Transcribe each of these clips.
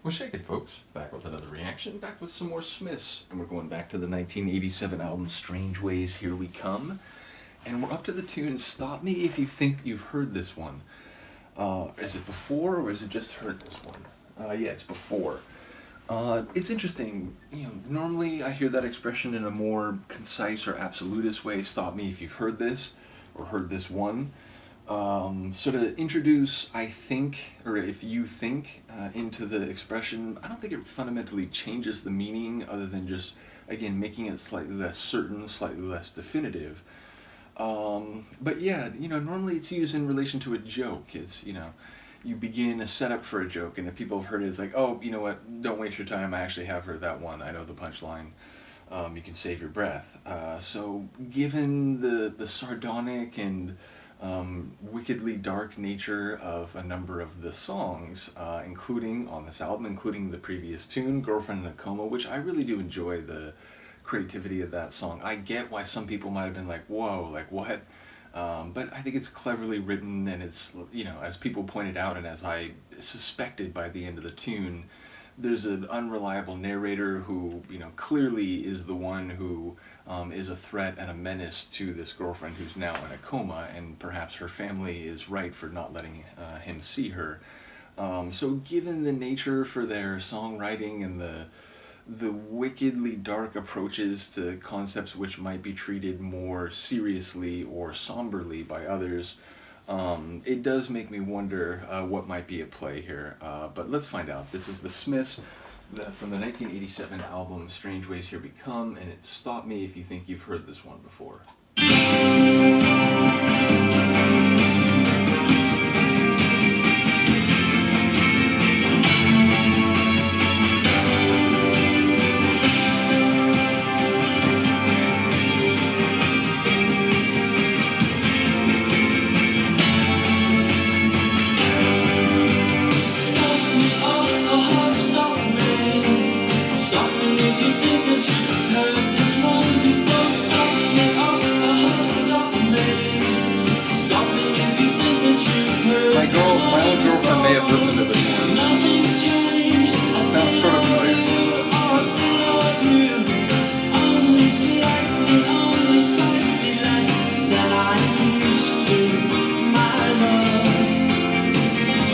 Well, shake it, folks. Back with another reaction, back with some more Smiths. And we're going back to the 1987 album Strangeways, Here We Come. And we're up to the tune Stop Me If You Think You've Heard This One. Is it before or is it just heard this one? Yeah, it's before. It's interesting. Normally I hear that expression in a more concise or absolutist way. Stop me if you've heard this or heard this one. So to introduce I think, or if you think, into the expression, I don't think it fundamentally changes the meaning other than just, again, making it slightly less certain, slightly less definitive. But yeah, normally it's used in relation to a joke. It's, you begin a setup for a joke, and if people have heard it, it's like, oh, you know what, don't waste your time, I actually have heard that one, I know the punchline. You can save your breath. So given the sardonic and wickedly dark nature of a number of the songs, including on this album, including the previous tune, Girlfriend in a Coma, which I really do enjoy the creativity of that song. I get why some people might have been like, whoa, like what? But I think it's cleverly written, and it's, as people pointed out, and as I suspected by the end of the tune, there's an unreliable narrator who, clearly is the one who is a threat and a menace to this girlfriend who's now in a coma, and perhaps her family is right for not letting him see her. So given the nature for their songwriting and the wickedly dark approaches to concepts which might be treated more seriously or somberly by others, it does make me wonder what might be at play here. But let's find out. This is the Smiths from the 1987 album Strangeways, Here We Come, and it's Stop Me If You Think You've Heard This One Before. My own girlfriend may have listened to this one. It sounds sort of familiar. I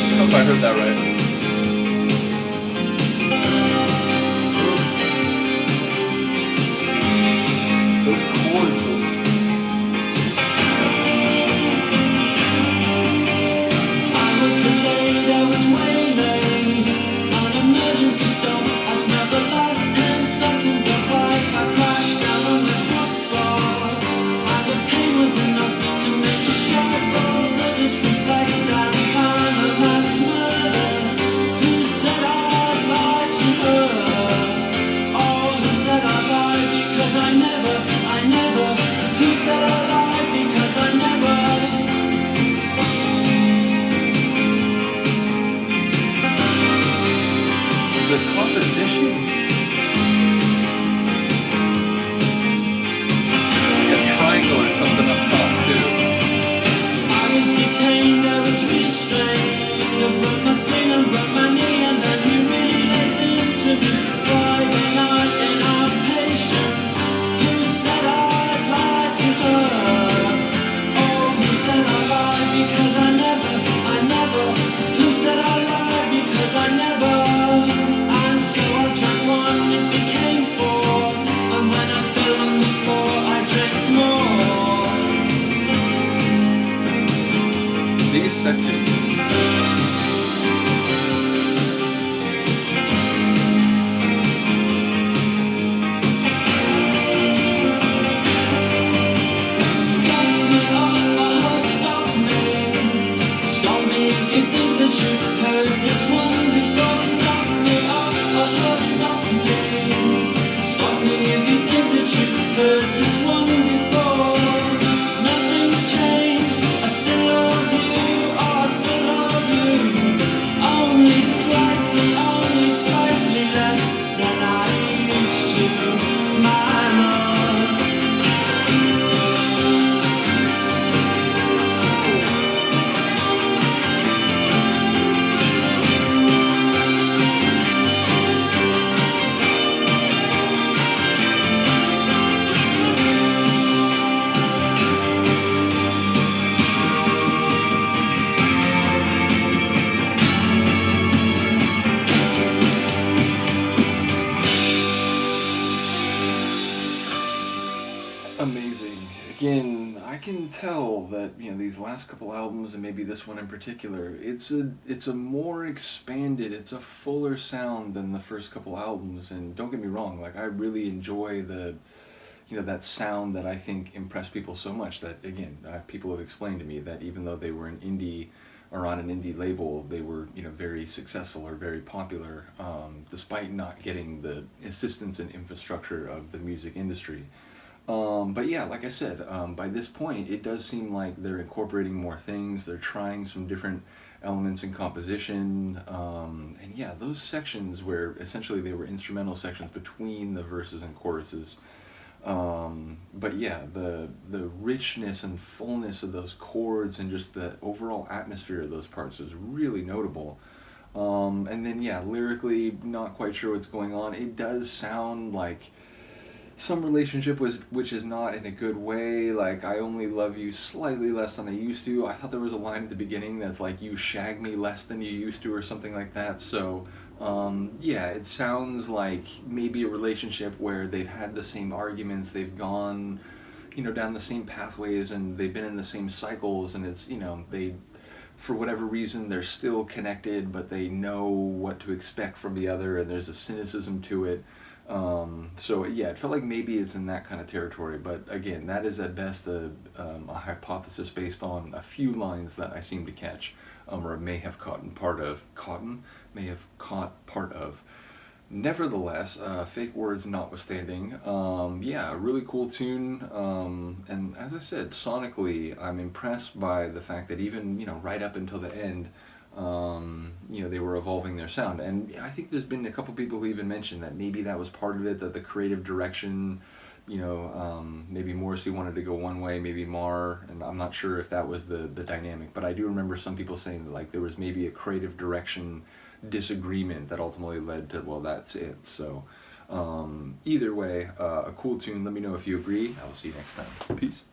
don't know if I heard that right. Those chords. The composition, like a triangle or something up top too. I was detained, I was restrained, I broke my spleen and broke my knee, and then he really lays into me, Friday night in our patience. Who said I'd lie to her? Oh, who said I lied because I never, who said I lied because I never? It became four, and when I fell on the floor, I drank more. can tell that these last couple albums and maybe this one in particular, it's a more expanded, it's a fuller sound than the first couple albums. And don't get me wrong, like I really enjoy the that sound that I think impressed people so much that again people have explained to me that even though they were an indie or on an indie label, they were very successful or very popular, despite not getting the assistance and infrastructure of the music industry. But yeah, like I said, by this point, it does seem like they're incorporating more things. They're trying some different elements in composition. And yeah, those sections where essentially they were instrumental sections between the verses and choruses. But yeah, the richness and fullness of those chords and just the overall atmosphere of those parts was really notable. And then yeah, lyrically, not quite sure what's going on. It does sound like some relationship which is not in a good way, like I only love you slightly less than I used to. I thought there was a line at the beginning that's like you shag me less than you used to or something like that. So yeah, it sounds like maybe a relationship where they've had the same arguments, they've gone down the same pathways, and they've been in the same cycles, and it's they, for whatever reason, they're still connected, but they know what to expect from the other, and there's a cynicism to it. So yeah, it felt like maybe it's in that kind of territory, but again, that is at best a hypothesis based on a few lines that I seem to catch, or may have caught part of. Nevertheless, fake words notwithstanding, yeah, a really cool tune, and as I said, sonically, I'm impressed by the fact that even, right up until the end, they were evolving their sound. And I think there's been a couple people who even mentioned that maybe that was part of it, that the creative direction, maybe Morrissey wanted to go one way, maybe Marr, and I'm not sure if that was the dynamic, but I do remember some people saying that like there was maybe a creative direction disagreement that ultimately led to, well, that's it. So either way, a cool tune. Let me know if you agree. I will see you next time. Peace.